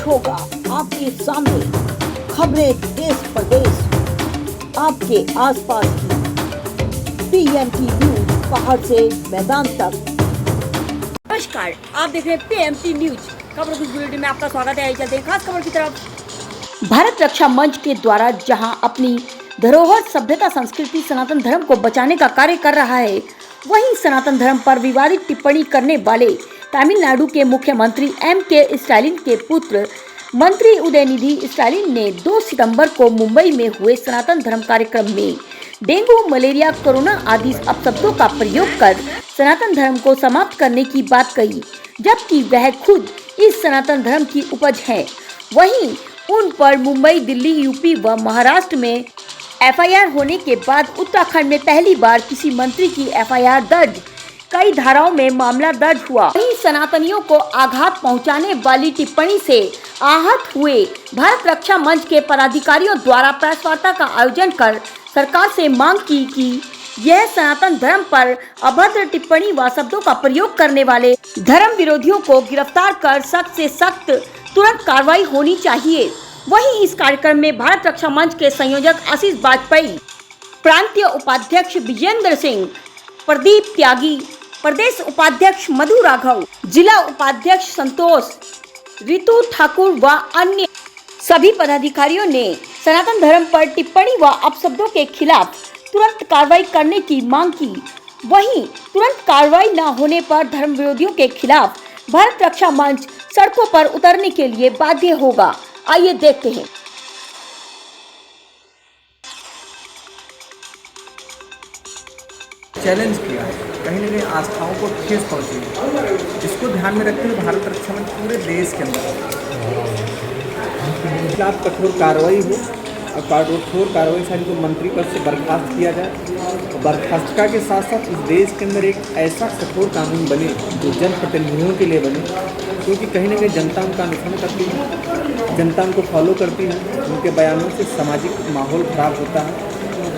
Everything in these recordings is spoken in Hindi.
होगा आपके सामने खबरें देश प्रदेश आपके आसपास की पीएमटी न्यूज पहाड़ से मैदान तक। नमस्कार, आप देख रहे हैं पीएमटी न्यूज। खबरों की बुलेटिन में आपका स्वागत है। चलते हैं खास खबर की तरफ। भारत रक्षा मंच के द्वारा जहां अपनी धरोहर सभ्यता संस्कृति सनातन धर्म को बचाने का कार्य कर रहा है, वहीं सनातन धर्म पर विवादित टिप्पणी करने वाले तमिलनाडु के मुख्यमंत्री एम.के. स्टालिन के पुत्र मंत्री उदयनिधि स्टालिन ने 2 सितंबर को मुंबई में हुए सनातन धर्म कार्यक्रम में डेंगू, मलेरिया, कोरोना आदि अपशब्दों का प्रयोग कर सनातन धर्म को समाप्त करने की बात कही, जबकि वह खुद इस सनातन धर्म की उपज है। वहीं उन पर मुंबई, दिल्ली, यूपी व महाराष्ट्र में एफआईआर होने के बाद उत्तराखंड में पहली बार किसी मंत्री की एफआईआर दर्ज, कई धाराओं में मामला दर्ज हुआ। वहीं सनातनियों को आघात पहुंचाने वाली टिप्पणी से आहत हुए भारत रक्षा मंच के पदाधिकारियों द्वारा प्रेस वार्ता का आयोजन कर सरकार से मांग की कि यह सनातन धर्म पर अभद्र टिप्पणी व शब्दों का प्रयोग करने वाले धर्म विरोधियों को गिरफ्तार कर सख्त से सख्त तुरंत कार्रवाई होनी चाहिए। वहीं इस कार्यक्रम में भारत रक्षा मंच के संयोजक आशीष वाजपेयी, प्रांतीय उपाध्यक्ष विजेंद्र सिंह, प्रदीप त्यागी, प्रदेश उपाध्यक्ष मधु राघव, जिला उपाध्यक्ष संतोष, रितु ठाकुर व अन्य सभी पदाधिकारियों ने सनातन धर्म पर टिप्पणी व अपशब्दों के खिलाफ तुरंत कार्रवाई करने की मांग की। वहीं तुरंत कार्रवाई न होने पर धर्म विरोधियों के खिलाफ भारत रक्षा मंच सड़कों पर उतरने के लिए बाध्य होगा। आइए देखते हैं। चैलेंज किया है, कहीं ना कहीं आस्थाओं को ठेस पहुंची है, जिसको ध्यान में रखते हुए भारत रक्षा मंच पूरे देश के अंदर खिलाफ कठोर कार्रवाई हो और कठोर कार्रवाई से इनको मंत्री पद से बर्खास्त किया जाए और बर्खास्तता के साथ साथ इस देश के अंदर एक ऐसा कठोर कानून बने जो जनप्रतिनिधियों के लिए बने, क्योंकि कहीं ना कहीं जनता उनका अनुसरण करती है, जनता उनको फॉलो करती है, उनके बयानों से सामाजिक माहौल खराब होता है।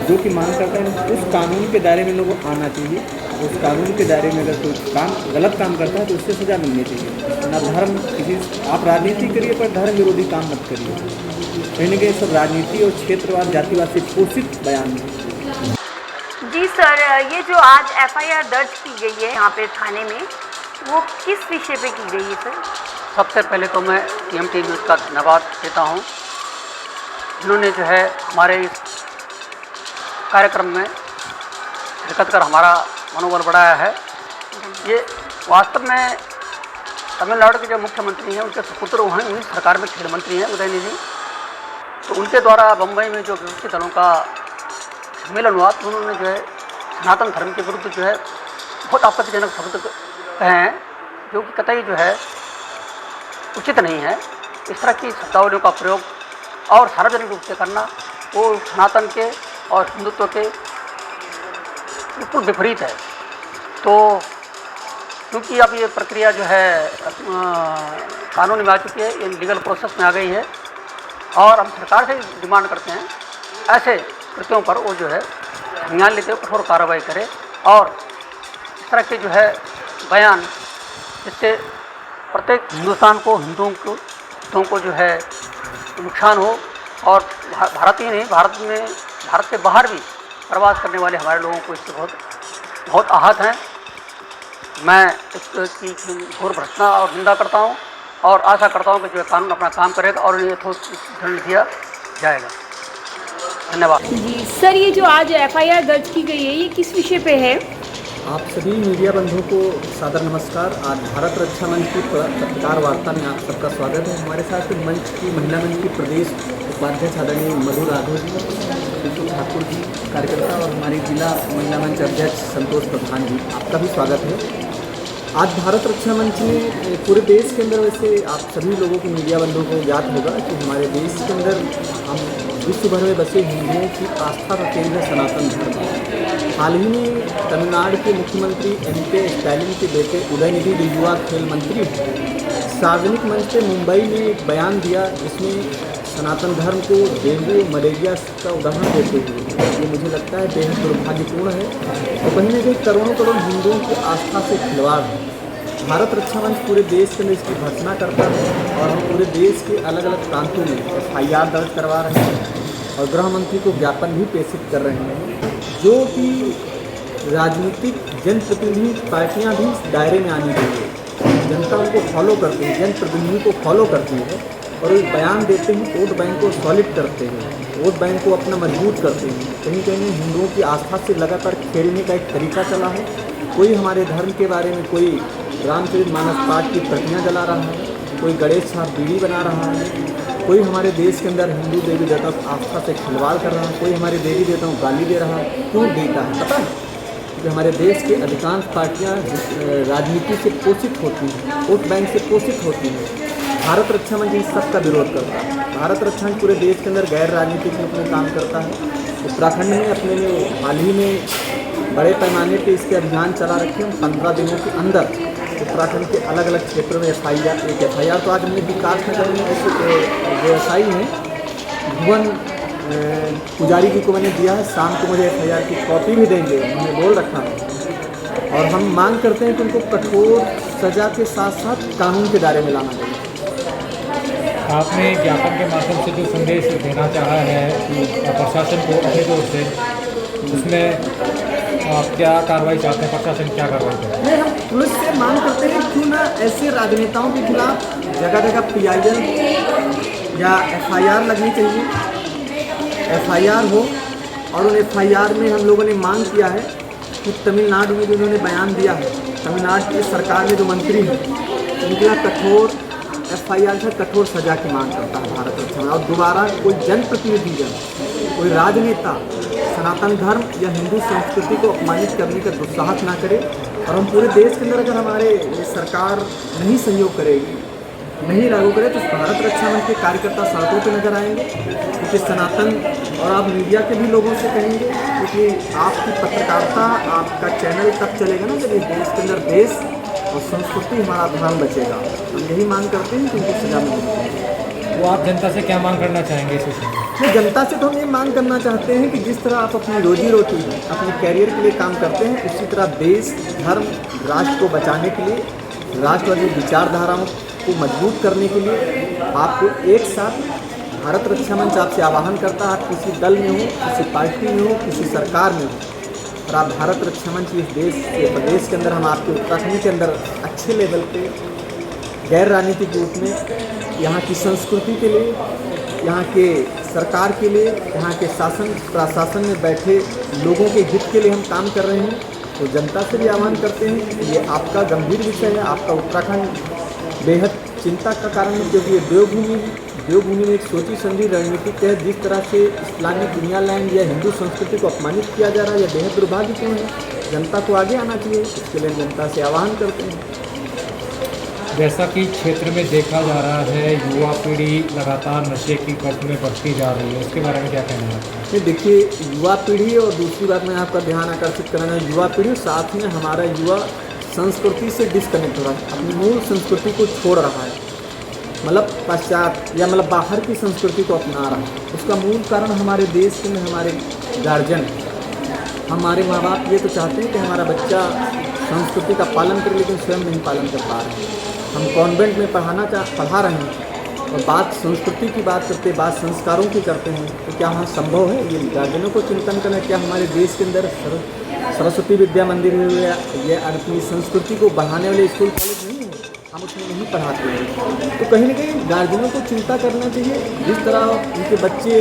जो कि मांग करते हैं उस कानून के दायरे में लोगों को आना चाहिए। उस कानून के दायरे में अगर कोई काम गलत काम करता है तो उससे सजा मिलनी चाहिए। ना धर्म किसी आप राजनीति करिए पर धर्म विरोधी काम मत करिए। कहीं ना कहीं सब राजनीति और क्षेत्रवाद जातिवाद से पोषित बयान है। जी सर, ये जो आज एफआईआर दर्ज की गई है यहाँ पे थाने में, वो किस विषय पे की गई है सर? सबसे पहले तो मैं पीएमटी न्यूज़ का धन्यवाद देता हूँ, जिन्होंने जो है हमारे इस कार्यक्रम में शिरकत कर हमारा मनोबल बढ़ाया है। ये वास्तव में तमिलनाडु के जो मुख्यमंत्री हैं उनके सुपुत्र हैं, उन्हीं सरकार में खेल मंत्री हैं उदयनिधि, तो उनके द्वारा बम्बई में जो विपक्षी दलों का सम्मेलन हुआ तो उन्होंने जो है सनातन धर्म के विरुद्ध जो है बहुत आपत्तिजनक शब्द कहे हैं, जो कि कतई जो है उचित नहीं है। इस तरह की शब्दावलियों का प्रयोग और सार्वजनिक रूप से करना वो सनातन के और हिंदुत्व के बिल्कुल विपरीत है। तो क्योंकि अब ये प्रक्रिया जो है कानून में आ चुकी है, ये लीगल प्रोसेस में आ गई है और हम सरकार से डिमांड करते हैं ऐसे कृत्यों पर वो जो है संज्ञान लेते हुए कठोर कार्रवाई करे और इस तरह के जो है बयान जिससे प्रत्येक हिंदुस्तान को, हिंदुओं को जो है नुकसान हो और भारत ही नहीं, भारत से बाहर भी प्रवास करने वाले हमारे लोगों को इससे बहुत आहत हैं। मैं इसकी घोर भर्त्सना और निंदा करता हूं और आशा करता हूं कि जो कानून अपना काम करेगा और ये ठोस दंड दिया जाएगा। धन्यवाद। जी सर, ये जो आज एफआईआर दर्ज की गई है, ये किस विषय पे है? आप सभी मीडिया बंधुओं को सादर नमस्कार। आज भारत रक्षा मंच की पत्रकार वार्ता में आप सबका स्वागत है। हमारे साथ मंच की महिला मंच की प्रदेश उपाध्यक्ष आदरणीय मधु राघव जी, रितु ठाकुर जी कार्यकर्ता और हमारी जिला महिला मंच अध्यक्ष संतोष प्रधान जी, आपका भी स्वागत है। आज भारत रक्षा मंच में पूरे देश के अंदर, वैसे आप सभी लोगों को मीडिया बंधुओं को ज्ञात होगा कि हमारे देश के अंदर हम विश्व भर में बसे हिंदुओं की आस्था का केंद्र सनातन धर्म। हाल ही में तमिलनाडु के मुख्यमंत्री एम.के. स्टालिन के बेटे उदयनिधि जो युवा खेल मंत्री सार्वजनिक मंच पे मुंबई में एक बयान दिया जिसमें सनातन धर्म को डेंगू मलेरिया का उदाहरण देते हुए, ये मुझे लगता है बेहद दुर्भाग्यपूर्ण है और कहीं ना कहीं करोड़ों हिंदुओं की आस्था से खिलवाड़ है। भारत रक्षा मंच पूरे देश के अंदर इसकी भर्त्सना करता है और हम पूरे देश के अलग अलग प्रांतों में FIR दर्ज करवा रहे हैं और गृह मंत्री को ज्ञापन भी प्रेषित कर रहे हैं, जो कि राजनीतिक जनप्रतिनिधि पार्टियां भी इस दायरे में आनी चाहिए। जनता उनको फॉलो करती है, जनप्रतिनिधि को फॉलो करती है और एक बयान देते हैं, वोट बैंक को सॉलिड करते हैं, वोट बैंक को अपना मजबूत करते हैं। कहीं कहीं हिंदुओं की आस्था से लगातार खेलने का एक तरीका चला है। कोई हमारे धर्म के बारे में कोई रामचरितमानस पाठ की प्रतियाँ जला रहा है, कोई गणेश साहब बीड़ी बना रहा है, कोई हमारे देश के अंदर हिंदू देवी देवताओं की आस्था से खिलवाड़ कर रहा है, कोई हमारे देवी देवताओं को गाली दे रहा है। क्यों देता है पता है? क्योंकि हमारे देश के अधिकांश पार्टियां राजनीति से पोषित होती हैं, वोट बैंक से पोषित होती हैं। भारत रक्षा मंच इन सबका विरोध करता है। भारत रक्षा मंच पूरे देश के अंदर गैर राजनीतिक में अपने काम करता है। उत्तराखंड में अपने में हाल ही में बड़े पैमाने पे इसके अभियान चला रखे हैं। 15 दिनों के अंदर उत्तराखंड के अलग अलग क्षेत्रों में FIR तो आज हमने विकास नगर में ऐसे व्यवसायी हैं भुवन पुजारी जी को मैंने दिया है, शाम को मुझे FIR की कॉपी भी देंगे, उन्होंने बोल रखा है। और हम मांग करते हैं कि उनको कठोर सज़ा के साथ साथ कानून के दायरे में लाना चाहिए। आपने ज्ञापन के माध्यम से जो संदेश देना चाहा है कि प्रशासन को अपनी ओर से, उसमें आप क्या कार्रवाई चाहते हैं? प्रशासन क्या कार्रवाई करे? नहीं, हम पुलिस से मांग करते हैं क्यों ना ऐसे राजनेताओं के खिलाफ जगह जगह PIL या FIR लगनी चाहिए। FIR हो और उन FIR में हम लोगों ने मांग किया है कि तमिलनाडु में जो उन्होंने बयान दिया है, तमिलनाडु की सरकार में जो मंत्री हैं उनके यहाँ कठोर FIR से कठोर सज़ा की मांग करता है भारत रक्षा मंच। और दोबारा कोई जनप्रतिनिधि कोई राजनेता सनातन धर्म या हिंदू संस्कृति को अपमानित करने का दुस्साहस ना करे। और हम पूरे देश के अंदर अगर हमारे सरकार नहीं सहयोग करेगी, नहीं लागू करे, तो भारत रक्षा मंच के कार्यकर्ता सड़कों पर नजर आएंगे। क्योंकि सनातन और आप मीडिया के भी लोगों से कहेंगे, क्योंकि आपकी पत्रकारिता, आपका चैनल तब चलेगा ना जब इस देश के अंदर देश और संस्कृति हमारा धर्म बचेगा। हम यही मांग करते हैं कि उनको सजा मिले। वो आप जनता से क्या मांग करना चाहेंगे इस विषय में? जनता से तो हम ये मांग करना चाहते हैं कि जिस तरह आप अपनी रोजी रोटी, अपने कैरियर के लिए काम करते हैं, उसी तरह देश, धर्म, राष्ट्र को बचाने के लिए, राष्ट्रवादी विचारधाराओं को मजबूत करने के लिए आपको एक साथ भारत रक्षा मंच आपसे आह्वान करता है। आप किसी दल में हो, किसी पार्टी में हो, किसी सरकार में हो, और आप भारत रक्षा मंच इस देश के प्रदेश के अंदर, हम आपके उत्तराखंड के अंदर अच्छे लेवल पे गैर राजनीतिक रूप में यहाँ की संस्कृति के लिए, यहाँ के सरकार के लिए, यहाँ के शासन प्रशासन में बैठे लोगों के हित के लिए हम काम कर रहे हैं। तो जनता से भी आह्वान करते हैं कि ये आपका गंभीर विषय है। आपका उत्तराखंड बेहद चिंता का कारण है, क्योंकि ये देवभूमि है। देवभूमि में एक सोची समझी रणनीति के तहत जिस तरह से इस्लामिक दुनिया लैंड या हिंदू संस्कृति को अपमानित किया जा रहा है, यह बेहद दुर्भाग्यपूर्ण है। जनता को आगे आना चाहिए, इसके लिए जनता से आह्वान करते हैं। जैसा कि क्षेत्र में देखा जा रहा है, युवा पीढ़ी लगातार नशे की कट में बढ़ती जा रही है, उसके बारे में क्या कहना है? ये देखिए, युवा पीढ़ी और दूसरी बात मैं आपका ध्यान आकर्षित करना है, युवा पीढ़ी साथ में हमारा युवा संस्कृति से डिस्कनेक्ट हो रहा है, अपनी मूल संस्कृति को छोड़ रहा है, मतलब पश्चात या मतलब बाहर की संस्कृति को अपना रहा है। उसका मूल कारण हमारे देश में हमारे गार्जियन, हमारे माँ बाप ये तो चाहते हैं कि हमारा बच्चा संस्कृति का पालन करे, लेकिन स्वयं नहीं पालन कर पा रहे हैं। हम कॉन्वेंट में पढ़ा रहे हैं और बात संस्कृति की बात करते, बात संस्कारों की करते हैं, तो क्या वहाँ संभव है? ये गार्जियनों को चिंतन करना। क्या हमारे देश के अंदर सरस्वती विद्या मंदिर ये अपनी संस्कृति को बढ़ाने वाले स्कूल कॉलेज नहीं है? हम उसमें नहीं पढ़ाते हैं। तो कहीं ना कहीं गार्जियनों को चिंता करना चाहिए। जिस तरह उनके बच्चे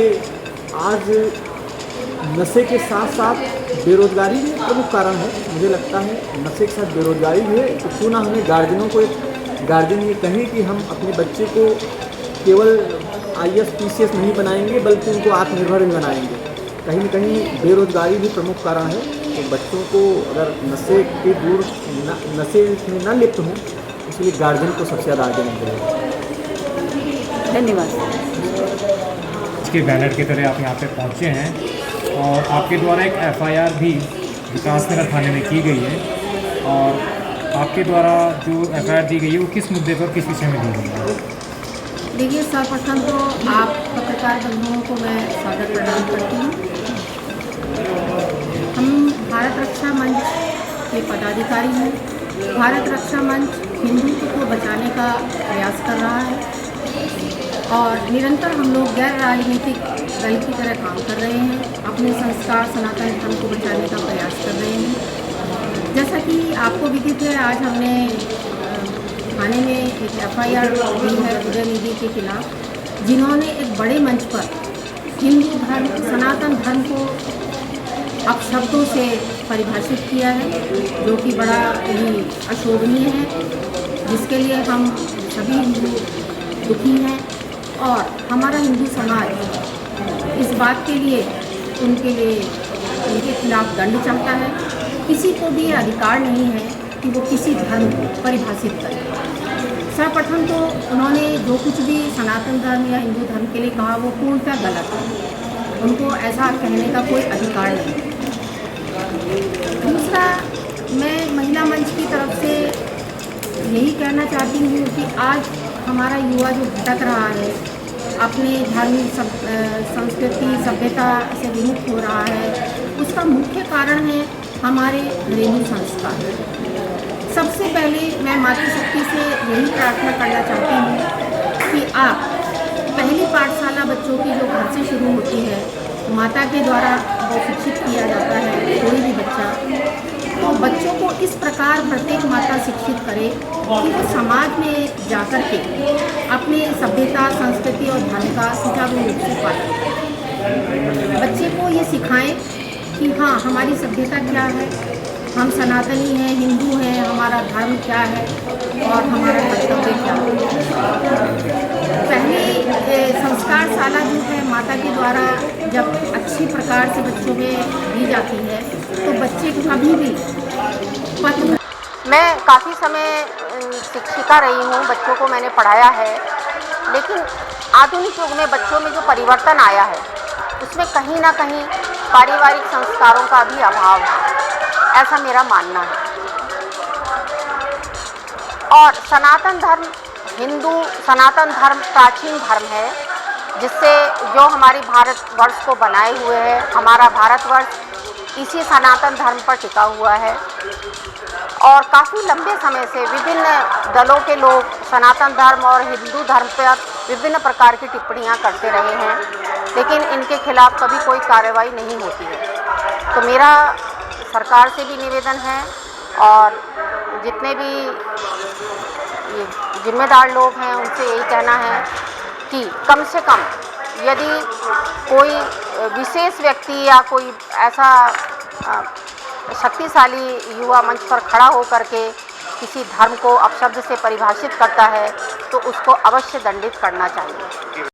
आज नशे के साथ साथ बेरोजगारी भी प्रमुख कारण है, मुझे लगता है नशे के साथ बेरोजगारी भी है। तो क्यों ना हमें गार्जियनों को, गार्जियन ये कहें कि हम अपने बच्चे को केवल IAS PCS नहीं बनाएंगे, बल्कि उनको आत्मनिर्भर भी बनाएंगे। कहीं न कहीं बेरोजगारी भी प्रमुख कारण है। तो बच्चों को अगर नशे के दूर नशे में न लिप्त हों, इसलिए गार्जियन को सबसे ज़्यादा आगे नहीं करें। धन्यवाद। इसके बैनर की तरह आप यहाँ पे पहुँचे हैं और आपके द्वारा एक FIR भी विकास नगर थाने में की गई है, और आपके द्वारा जो FIR दी गई है वो किस मुद्दे पर, किस विषय में दी गई है? देखिए, सर्वप्रथम तो आप पत्रकार बंधुओं को मैं स्वागत प्रदान करती हूँ। हम भारत रक्षा मंच के पदाधिकारी हैं। भारत रक्षा मंच हिंदुत्व को बचाने का प्रयास कर रहा है। और निरंतर हम लोग गैर राजनीतिक दल की तरह काम कर रहे हैं, अपने संस्कार सनातन धर्म को बचाने का प्रयास कर रहे हैं। जैसा कि आपको विदित है, आज हमने थाने में एक FIR दी है उदयनिधि के खिलाफ, जिन्होंने एक बड़े मंच पर हिंदू धर्म सनातन धर्म को अपशब्दों से परिभाषित किया है, जो कि बड़ा ही अशोभनीय है, जिसके लिए हम सभी हिंदू दुखी हैं। और हमारा हिंदू समाज इस बात के लिए उनके खिलाफ दंड चाहता है। किसी को भी अधिकार नहीं है कि वो किसी धर्म को परिभाषित करे। सर्वप्रथम तो उन्होंने जो कुछ भी सनातन धर्म या हिंदू धर्म के लिए कहा वो पूर्णतः गलत है, उनको ऐसा कहने का कोई अधिकार नहीं। दूसरा, मैं महिला मंच की तरफ से यही कहना चाहती हूँ कि आज हमारा युवा जो भटक रहा है, अपने धार्मिक संस्कृति सभ्यता से विमुख हो रहा है, उसका मुख्य कारण है हमारे घरेलू संस्कार। सबसे पहले मैं मातृशक्ति से यही प्रार्थना करना चाहती हूँ कि आप पहली पाठशाला बच्चों की जो घर से शुरू होती है, माता के द्वारा वो शिक्षित किया जाता है कोई भी बच्चा, तो बच्चों को इस प्रकार प्रत्येक माता शिक्षित करे कि वो समाज में जाकर के अपने सभ्यता संस्कृति और धर्म का सुचारू रूप से पालन। बच्चे को ये सिखाएं कि हाँ, हमारी सभ्यता क्या है, हम सनातनी हैं, हिंदू हैं, हमारा धर्म क्या है और हमारा कर्तव्य क्या है। पहली संस्कारशाला जो है माता के द्वारा जब अच्छी प्रकार से बच्चों में दी जाती है, तो बच्चे को कभी भी पथ। मैं काफ़ी समय शिक्षिका रही हूँ, बच्चों को मैंने पढ़ाया है, लेकिन आधुनिक युग में बच्चों में जो परिवर्तन आया है उसमें कहीं ना कहीं पारिवारिक संस्कारों का भी अभाव है, ऐसा मेरा मानना है। और सनातन धर्म सनातन धर्म प्राचीन धर्म है, जिससे जो हमारी भारतवर्ष को बनाए हुए है, हमारा भारतवर्ष इसी सनातन धर्म पर टिका हुआ है। और काफ़ी लंबे समय से विभिन्न दलों के लोग सनातन धर्म और हिंदू धर्म पर विभिन्न प्रकार की टिप्पणियां करते रहे हैं, लेकिन इनके खिलाफ कभी कोई कार्रवाई नहीं होती है। तो मेरा सरकार से भी निवेदन है और जितने भी ये जिम्मेदार लोग हैं उनसे यही कहना है कि कम से कम यदि कोई विशेष व्यक्ति या कोई ऐसा शक्तिशाली युवा मंच पर खड़ा होकर के किसी धर्म को अपशब्द से परिभाषित करता है तो उसको अवश्य दंडित करना चाहिए।